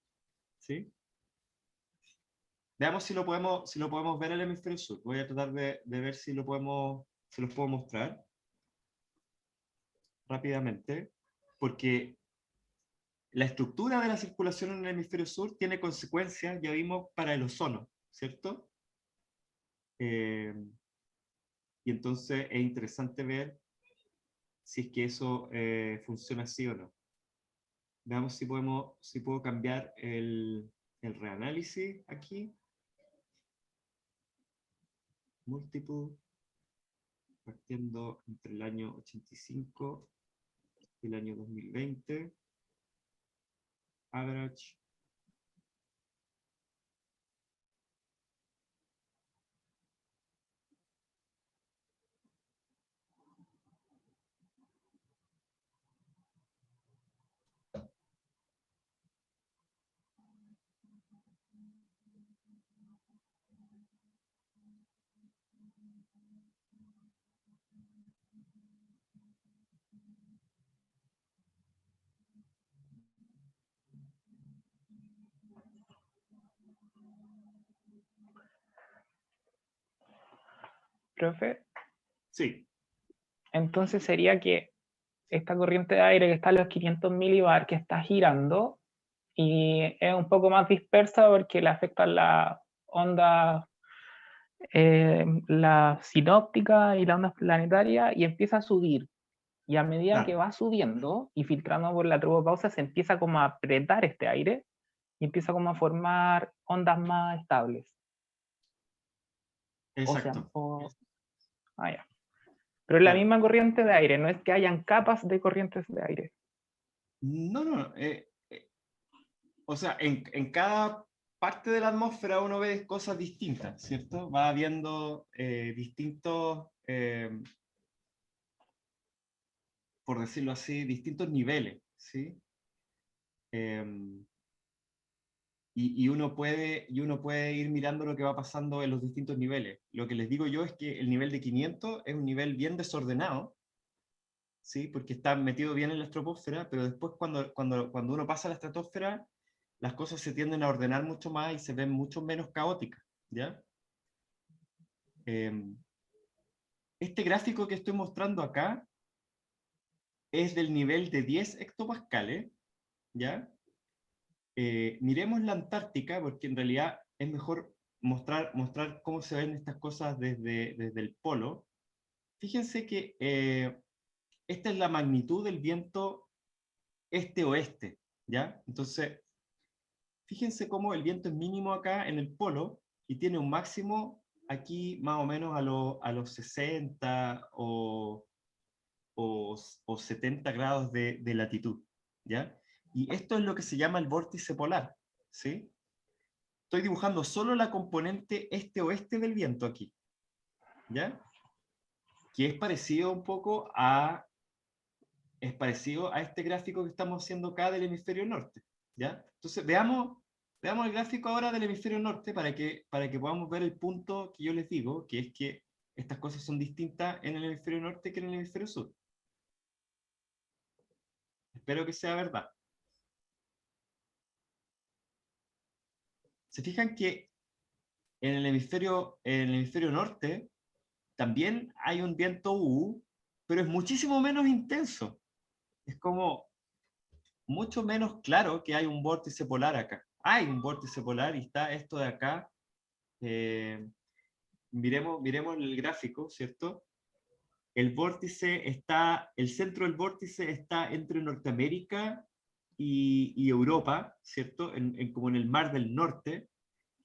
¿sí? Veamos si lo podemos ver el hemisferio sur. Voy a tratar de ver si los puedo mostrar rápidamente, porque la estructura de la circulación en el hemisferio sur tiene consecuencias, ya vimos, para el ozono, ¿cierto? Y entonces es interesante ver si es que eso funciona así o no. Veamos si puedo cambiar el reanálisis aquí. Multiple, partiendo entre el año 85 y el año 2020. Average.
Profe,
Sí,
entonces sería que esta corriente de aire que está a los 500 milibar, que está girando, y es un poco más dispersa porque le afectan la onda, la sinóptica y la onda planetaria, y empieza a subir. Y a medida que
claro,
va subiendo y filtrando por la tropopausa, se empieza como a apretar este aire y empieza como a formar ondas más estables. O sea,
exacto.
ya. Pero es la
Claro.
misma corriente de aire, no es que hayan capas de corrientes de aire.
No. O sea, en cada parte de la atmósfera uno ve cosas distintas, ¿cierto? Va habiendo distintos, por decirlo así, distintos niveles, ¿sí? Y uno puede ir mirando lo que va pasando en los distintos niveles. Lo que les digo yo es que el nivel de 500 es un nivel bien desordenado, ¿sí? Porque está metido bien en la estratosfera, pero después cuando uno pasa a la estratosfera, las cosas se tienden a ordenar mucho más y se ven mucho menos caóticas, ¿ya? Este gráfico que estoy mostrando acá es del nivel de 10 hectopascales, ¿ya? Miremos la Antártica, porque en realidad es mejor mostrar cómo se ven estas cosas desde el polo. Fíjense que esta es la magnitud del viento este-oeste, ¿ya? Entonces, fíjense cómo el viento es mínimo acá en el polo y tiene un máximo aquí más o menos a los 60 o 70 grados de latitud, ¿ya? Y esto es lo que se llama el vórtice polar, ¿sí? Estoy dibujando solo la componente este-oeste del viento aquí, ¿ya? Que es parecido un poco es parecido a este gráfico que estamos haciendo acá del hemisferio norte, ¿ya? Entonces, veamos el gráfico ahora del hemisferio norte para que podamos ver el punto que yo les digo, que es que estas cosas son distintas en el hemisferio norte que en el hemisferio sur. Espero que sea verdad. Se fijan que en el hemisferio norte también hay un viento U, pero es muchísimo menos intenso. Es como mucho menos claro que hay un vórtice polar acá. Hay un vórtice polar y está esto de acá. Miremos el gráfico, ¿cierto? El centro del vórtice está entre Norteamérica y Europa, ¿cierto? Como en el Mar del Norte,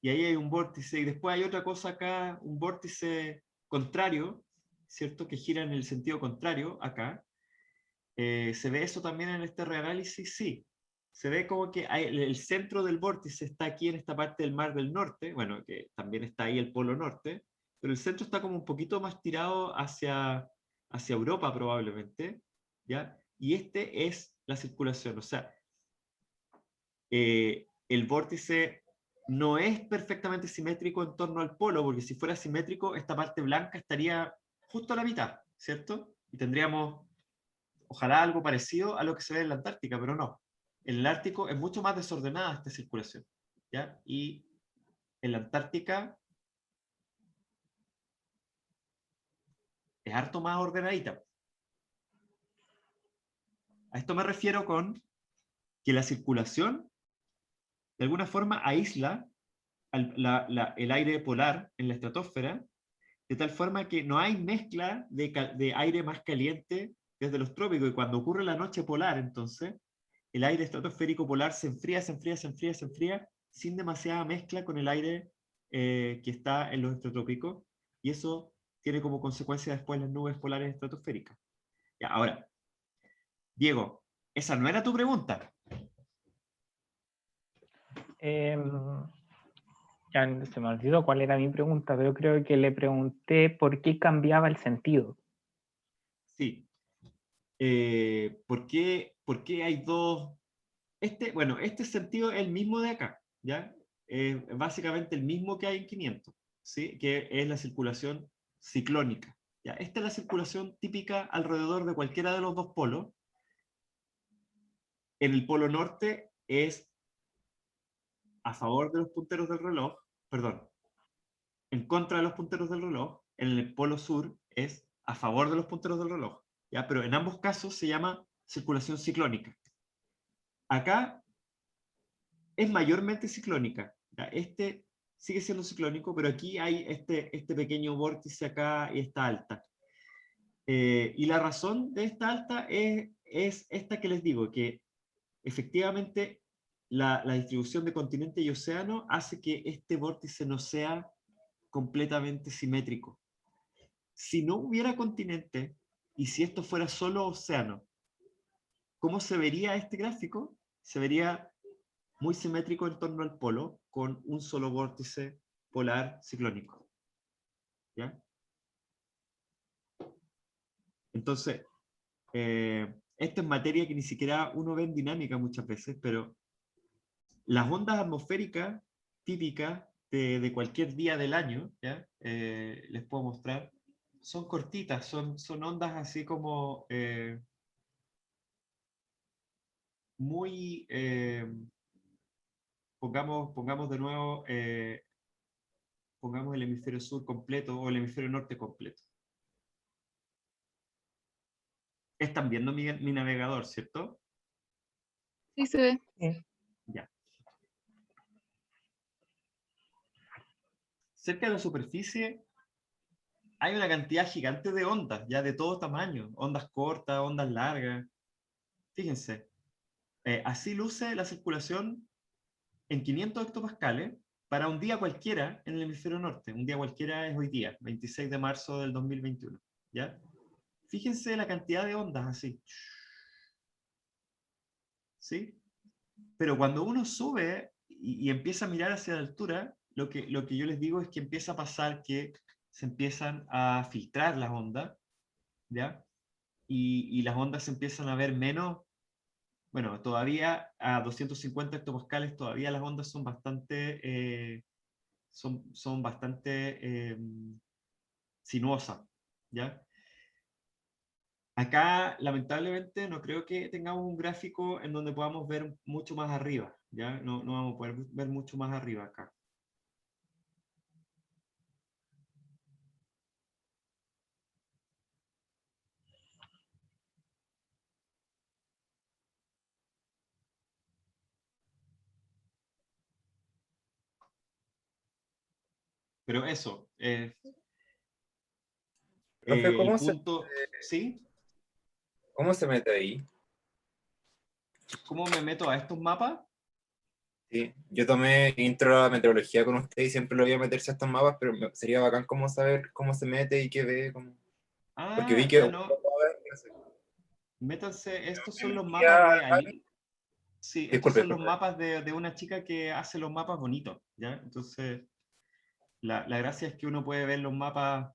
y ahí hay un vórtice, y después hay otra cosa acá, un vórtice contrario, ¿cierto? Que gira en el sentido contrario acá. ¿Se ve eso también en este reanálisis? Sí. Se ve como que el centro del vórtice está aquí en esta parte del Mar del Norte, bueno, que también está ahí el Polo Norte, pero el centro está como un poquito más tirado hacia Europa probablemente, ¿ya? Y este es la circulación, o sea, el vórtice no es perfectamente simétrico en torno al polo, porque si fuera simétrico, esta parte blanca estaría justo a la mitad, ¿cierto? y tendríamos, ojalá, algo parecido a lo que se ve en la Antártica, pero no. En el Ártico es mucho más desordenada esta circulación, ¿ya? Y en la Antártica es harto más ordenadita. A esto me refiero con que la circulación, de alguna forma, aísla el aire polar en la estratosfera, de tal forma que no hay mezcla de aire más caliente desde los trópicos, y cuando ocurre la noche polar, entonces, el aire estratosférico polar se enfría, se enfría, se enfría, se enfría, sin demasiada mezcla con el aire que está en los estratrópicos, y eso tiene como consecuencia después las nubes polares estratosféricas. Ya, ahora, Diego, esa no era tu pregunta.
Ya se me olvidó cuál era mi pregunta, pero creo que le pregunté por qué cambiaba el sentido.
Sí. ¿Por qué hay dos? Bueno, este sentido es el mismo de acá, ¿ya? Básicamente el mismo que hay en 500, ¿sí? Que es la circulación ciclónica, ¿ya? Esta es la circulación típica alrededor de cualquiera de los dos polos. En el polo norte es a favor de los punteros del reloj, perdón, en contra de los punteros del reloj. En el polo sur es a favor de los punteros del reloj, ¿ya? Pero en ambos casos se llama circulación ciclónica. Acá es mayormente ciclónica. ¿Ya? Este sigue siendo ciclónico, pero aquí hay este pequeño vórtice acá y esta alta. Y la razón de esta alta es esta que les digo, que efectivamente la distribución de continente y océano hace que este vórtice no sea completamente simétrico. Si no hubiera continente y si esto fuera solo océano, ¿cómo se vería este gráfico? Se vería muy simétrico en torno al polo, con un solo vórtice polar ciclónico. ¿Ya? Entonces, esto es materia que ni siquiera uno ve en dinámica muchas veces, pero las ondas atmosféricas típicas de cualquier día del año, ¿ya? Les puedo mostrar, son cortitas, son ondas así como muy... pongamos de nuevo, pongamos el hemisferio sur completo o el hemisferio norte completo. Están viendo mi navegador, ¿cierto?
Sí, se ve.
Ya. Cerca de la superficie hay una cantidad gigante de ondas, ya de todo tamaño, ondas cortas, ondas largas. Fíjense, así luce la circulación en 500 hectopascales para un día cualquiera en el hemisferio norte. Un día cualquiera es hoy día, 26 de marzo del 2021. ¿Ya? Fíjense la cantidad de ondas así. ¿Sí? Pero cuando uno sube y empieza a mirar hacia la altura, lo que yo les digo es que empieza a pasar que se empiezan a filtrar las ondas, ¿ya? Y las ondas se empiezan a ver menos, bueno, todavía a 250 hectopascales, todavía las ondas son bastante, son bastante sinuosas, ¿ya? Acá, lamentablemente, no creo que tengamos un gráfico en donde podamos ver mucho más arriba, ¿ya? No vamos a poder ver mucho más arriba acá. Pero eso,
Profe,
el punto, ¿sí?
¿cómo se mete ahí?
¿Cómo me meto a estos mapas?
Sí, yo tomé intro a meteorología con usted y siempre lo voy a meterse a estos mapas, pero sería bacán cómo saber cómo se mete y qué ve. Porque vi
Ah,
que...
ya no. Métanse, estos son los mapas
Ya,
de Ali. Sí, estos
disculpe,
son los
disculpe.
mapas de una chica que hace los mapas bonitos, ¿ya? Entonces, la gracia es que uno puede ver los mapas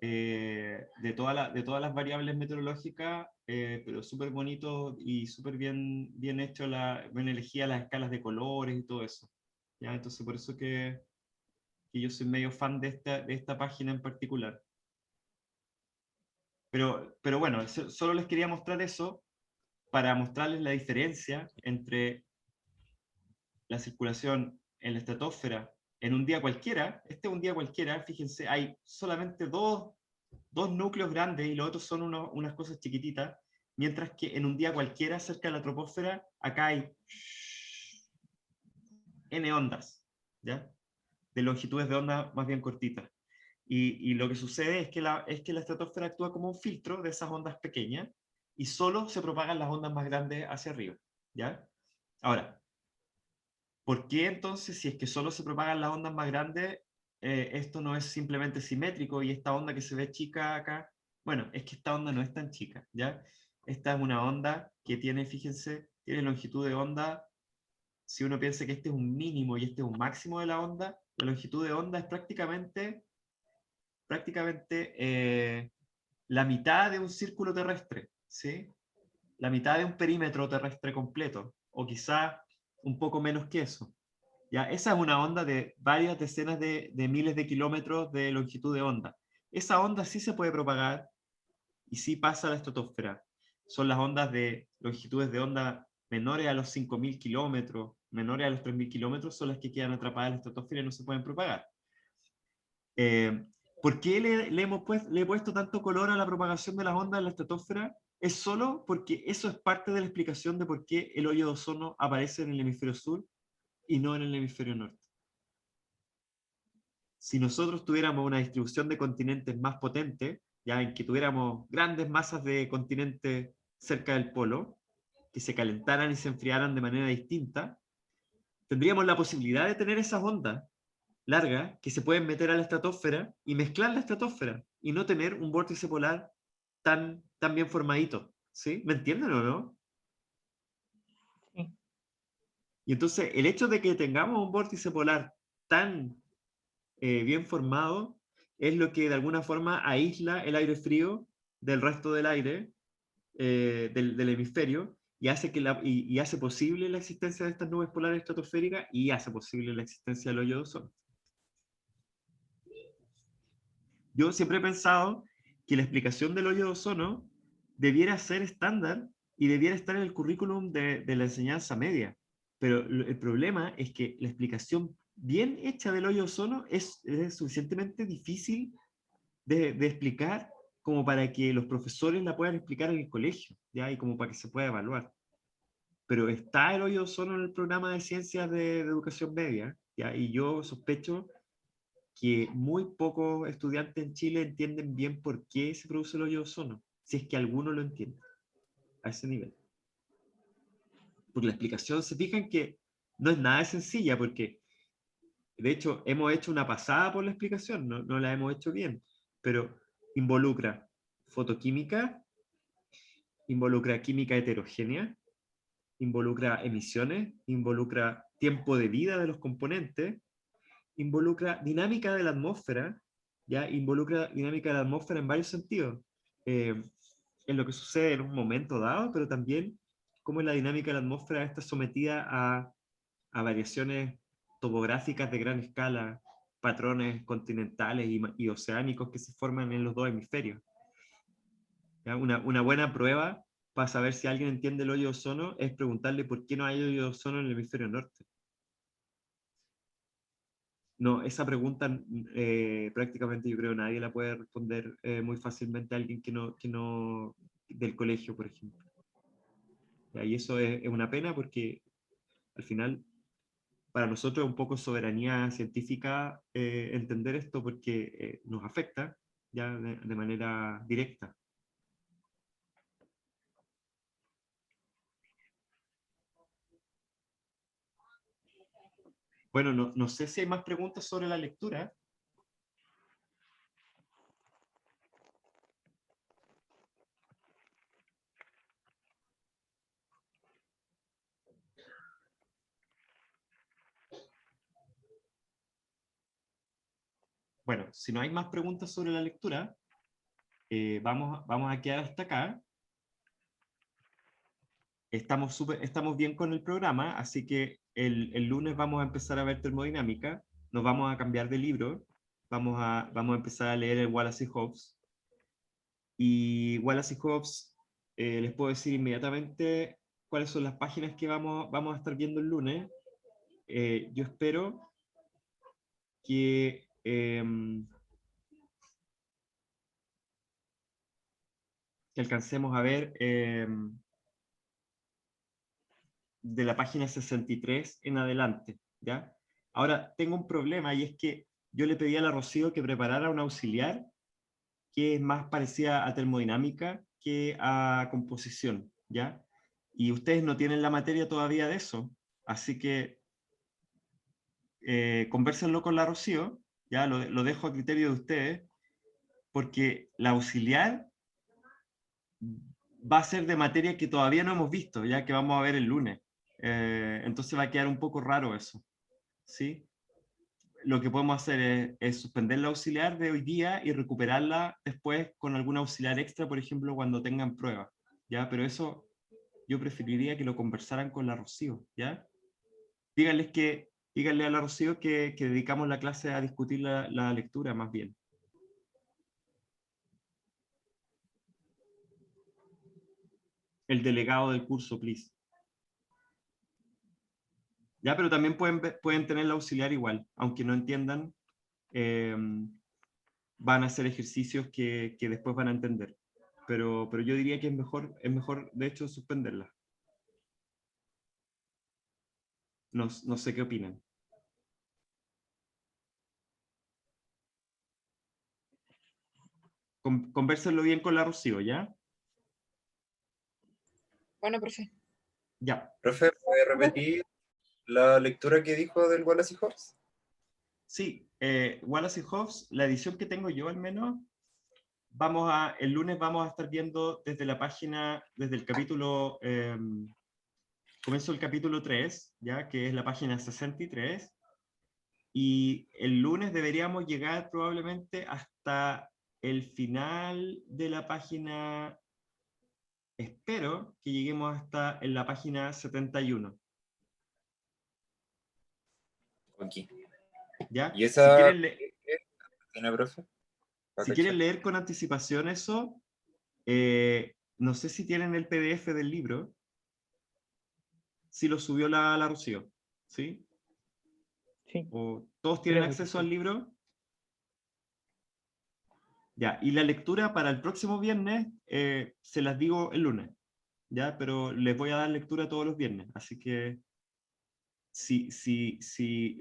de todas las variables meteorológicas, pero súper bonitos y súper bien hecho, bien elegidas las escalas de colores y todo eso, ¿ya? Entonces, por eso que yo soy medio fan de esta página en particular. Pero bueno, solo les quería mostrar eso para mostrarles la diferencia entre la circulación en la estratosfera en un día cualquiera. Este es un día cualquiera, fíjense, hay solamente dos núcleos grandes y los otros son unas cosas chiquititas, mientras que en un día cualquiera cerca de la troposfera, acá hay N ondas, ¿ya? De longitudes de onda más bien cortitas. Y lo que sucede es que la estratosfera actúa como un filtro de esas ondas pequeñas y solo se propagan las ondas más grandes hacia arriba, ¿ya? Ahora, ¿por qué entonces, si es que solo se propagan las ondas más grandes, esto no es simplemente simétrico y esta onda que se ve chica acá? Bueno, es que esta onda no es tan chica, ¿ya? Esta es una onda que tiene, fíjense, tiene longitud de onda. Si uno piensa que este es un mínimo y este es un máximo de la onda, la longitud de onda es prácticamente la mitad de un círculo terrestre, ¿sí? La mitad de un perímetro terrestre completo, o quizá un poco menos que eso. ¿Ya? Esa es una onda de varias decenas de miles de kilómetros de longitud de onda. Esa onda sí se puede propagar y sí pasa a la estratosfera. Son las ondas de longitudes de onda menores a los 5.000 kilómetros, menores a los 3.000 kilómetros, son las que quedan atrapadas en la estratosfera y no se pueden propagar. ¿Por qué le he puesto tanto color a la propagación de las ondas en la estratosfera? Es solo porque eso es parte de la explicación de por qué el hoyo de ozono aparece en el hemisferio sur y no en el hemisferio norte. Si nosotros tuviéramos una distribución de continentes más potente, ya en que tuviéramos grandes masas de continentes cerca del polo, que se calentaran y se enfriaran de manera distinta, tendríamos la posibilidad de tener esas ondas largas que se pueden meter a la estratosfera y mezclar la estratosfera y no tener un vórtice polar tan bien formadito. ¿Sí? ¿Me entienden o no?
Sí.
Y entonces el hecho de que tengamos un vórtice polar tan bien formado es lo que de alguna forma aísla el aire frío del resto del aire del hemisferio y hace, y hace posible la existencia de estas nubes polares estratosféricas y hace posible la existencia del hoyo de ozono. Yo siempre he pensado que la explicación del hoyo de ozono debiera ser estándar y debiera estar en el currículum de la enseñanza media. Pero el problema es que la explicación bien hecha del hoyo de ozono es suficientemente difícil de explicar como para que los profesores la puedan explicar en el colegio, ¿ya? Y como para que se pueda evaluar. Pero está el hoyo de ozono en el programa de ciencias de educación media, ¿ya? Y yo sospecho que muy pocos estudiantes en Chile entienden bien por qué se produce el hoyo de ozono, si es que alguno lo entiende a ese nivel. Porque la explicación, se fijan que no es nada sencilla, porque de hecho hemos hecho una pasada por la explicación, no la hemos hecho bien, pero involucra fotoquímica, involucra química heterogénea, involucra emisiones, involucra tiempo de vida de los componentes, involucra dinámica de la atmósfera, ¿ya? Involucra dinámica de la atmósfera en varios sentidos. En lo que sucede en un momento dado, pero también cómo la dinámica de la atmósfera está sometida a variaciones topográficas de gran escala, patrones continentales y oceánicos que se forman en los dos hemisferios. ¿Ya? Una buena prueba para saber si alguien entiende el hoyo de ozono es preguntarle por qué no hay hoyo de ozono en el hemisferio norte. No, esa pregunta prácticamente yo creo nadie la puede responder muy fácilmente a alguien que no del colegio, por ejemplo. Y eso es una pena porque al final para nosotros es un poco soberanía científica entender esto porque nos afecta ya de manera directa. Bueno, no sé si hay más preguntas sobre la lectura. Bueno, si no hay más preguntas sobre la lectura, vamos a quedar hasta acá. Estamos bien con el programa, así que el lunes vamos a empezar a ver termodinámica, nos vamos a cambiar de libro, vamos a empezar a leer el Wallace y Hobbes, Y Wallace y Hobbes, les puedo decir inmediatamente cuáles son las páginas que vamos a estar viendo el lunes. Yo espero que alcancemos a ver de la página 63 en adelante, ¿ya? Ahora, tengo un problema, y es que yo le pedí a la Rocío que preparara un auxiliar que es más parecida a termodinámica que a composición, ¿ya? Y ustedes no tienen la materia todavía de eso, así que convérsenlo con la Rocío, ya lo dejo a criterio de ustedes, porque la auxiliar va a ser de materia que todavía no hemos visto, ya que vamos a ver el lunes. Entonces va a quedar un poco raro eso, ¿sí? Lo que podemos hacer es suspender la auxiliar de hoy día y recuperarla después con algún auxiliar extra, por ejemplo, cuando tengan pruebas, ¿ya? Pero eso yo preferiría que lo conversaran con la Rocío, ¿ya? Díganle a la Rocío que dedicamos la clase a discutir la lectura más bien. El delegado del curso, please. Ya, pero también pueden tener la auxiliar igual, aunque no entiendan, van a hacer ejercicios que después van a entender. Pero yo diría que es mejor de hecho suspenderla. No sé qué opinan. Convérsenlo bien con la Rocío, ¿ya?
Bueno, profe.
Ya.
Profe, ¿puede repetir la lectura que dijo del Wallace y Hobbes?
Sí, Wallace y Hobbes, la edición que tengo yo al menos, el lunes vamos a estar viendo desde la página, desde el capítulo, comienzo el capítulo 3, ¿ya? Que es la página 63, y el lunes deberíamos llegar probablemente hasta el final de la página, espero que lleguemos hasta en la página 71.
Aquí.
¿Ya?
¿Y
Si
esa
quieren,
tiene, profe?
si quieren leer con anticipación eso, no sé si tienen el PDF del libro, si lo subió la Rocío, ¿sí?
Sí,
¿O todos tienen
creo que
acceso
sí.
al libro? Ya, y la lectura para el próximo viernes se las digo el lunes, ¿ya? Pero les voy a dar lectura todos los viernes, así que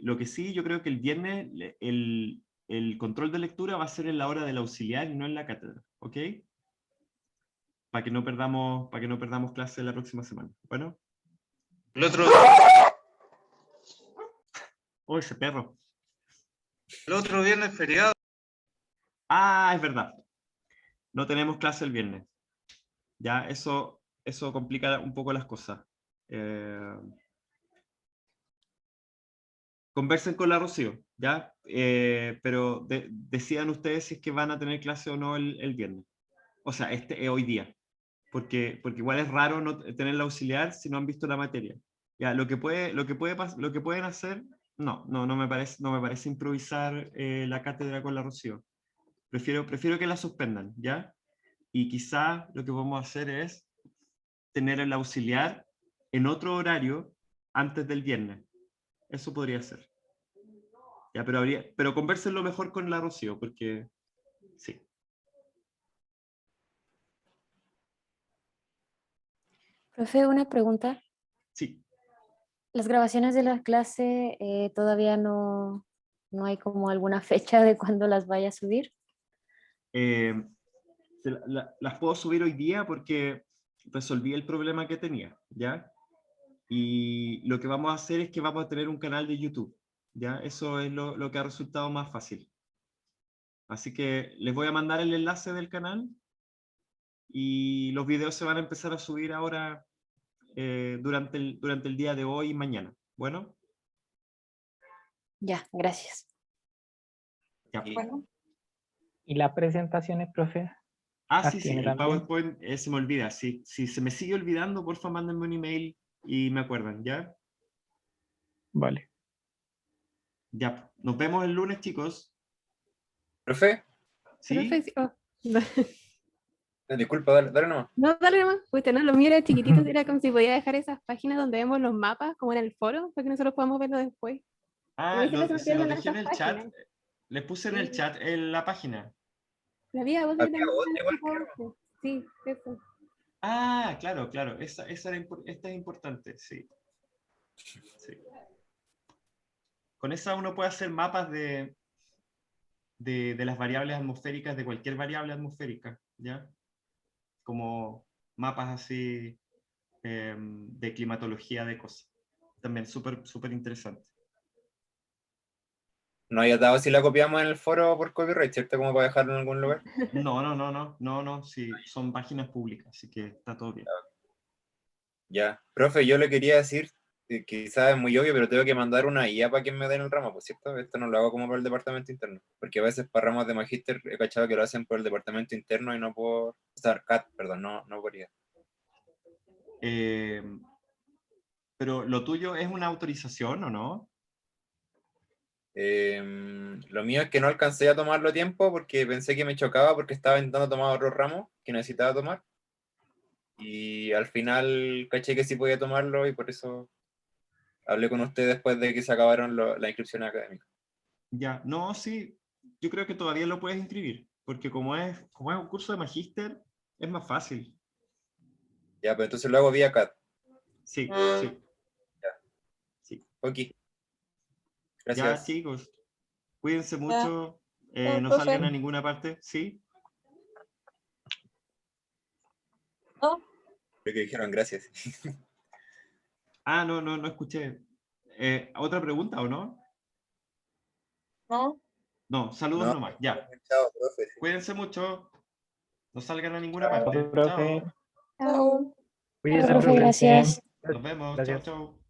lo que sí, yo creo que el viernes el control de lectura va a ser en la hora del auxiliar y no en la cátedra, ¿ok? Para que no perdamos clase la próxima semana. Bueno.
El otro,
Oh, ese perro.
el otro viernes es feriado.
Ah, es verdad. No tenemos clase el viernes. Ya, eso complica un poco las cosas. Conversen con la Rocío, ¿ya? Pero decidan ustedes si es que van a tener clase o no el viernes. O sea, hoy día. Porque igual es raro no tener la auxiliar si no han visto la materia. Ya, lo que pueden hacer, no me parece improvisar la cátedra con la Rocío. Prefiero que la suspendan, ¿ya? Y quizá lo que vamos a hacer es tener el auxiliar en otro horario antes del viernes. Eso podría ser. Ya, pero convérsenlo mejor con la Rocío, porque sí.
Profe, una pregunta.
Sí.
Las grabaciones de la clase todavía no hay como alguna fecha de cuándo las vaya a subir.
Las puedo subir hoy día porque resolví el problema que tenía, ¿ya? Y lo que vamos a hacer es que vamos a tener un canal de YouTube, ¿ya? Eso es lo que ha resultado más fácil. Así que les voy a mandar el enlace del canal y los videos se van a empezar a subir ahora durante el día de hoy y mañana. Bueno.
Ya, gracias.
Ya.
Bueno,
¿Y las presentaciones, profe?
Ah,
¿Las
sí,
tiene
el
también?
PowerPoint se me olvida. Si se me sigue olvidando, porfa, mándenme un email y me acuerdan, ¿ya?
Vale.
Ya. Nos vemos el lunes, chicos.
¿Profe?
¿Sí?
profe,
Disculpa, dale nomás.
No, dale nomás. Pues no, lo mío era chiquitito, era como si podía dejar esas páginas donde vemos los mapas, como en el foro, para que nosotros podamos verlo después.
Ah,
Imagínate
se
metiendo
los
en
dejé en
esas
el chat.
páginas.
Les puse en el
Sí.
chat en la página.
La vida vos
Había
también
otra igual
antes. Sí, eso.
Ah, claro, claro. Esta es importante, sí. Sí. Con esa uno puede hacer mapas de las variables atmosféricas, de cualquier variable atmosférica, ¿ya? Como mapas así de climatología de cosas. También súper interesante.
No había dado si la copiamos en el foro por copyright, ¿cierto? Como para dejarlo en algún lugar.
No, sí, son páginas públicas, así que está todo bien.
Ya. Profe, yo le quería decir, quizás es muy obvio, pero tengo que mandar una IA para que me den el ramo, pues, ¿cierto? Esto no lo hago como por el departamento interno. Porque a veces para ramos de magíster he cachado que lo hacen por el departamento interno y no por... O sea, CAT, perdón, no por IA.
Pero lo tuyo es una autorización, ¿o no?
Lo mío es que no alcancé a tomarlo a tiempo porque pensé que me chocaba porque estaba intentando tomar otro ramo que necesitaba tomar. Y al final caché que sí podía tomarlo y por eso hablé con usted después de que se acabaron las inscripciones académicas.
Ya, no, sí, yo creo que todavía lo puedes inscribir, porque como es un curso de magíster, es más fácil.
Ya, pero entonces lo hago vía CAT.
Sí.
Ok.
Ya,
Gracias.
chicos, cuídense mucho,
Ya,
no
profe.
salgan a ninguna parte, ¿sí?
No,
Lo que dijeron, gracias.
Ah, no escuché. ¿Otra pregunta o no?
no.
No, saludos
No,
nomás, ya.
chao, profe.
Cuídense mucho, no salgan a ninguna
Chao.
parte.
Profe.
Chao,
Chao.
Cuídese,
Profe,
profe.
gracias.
nos vemos, chao,
Gracias.
chao.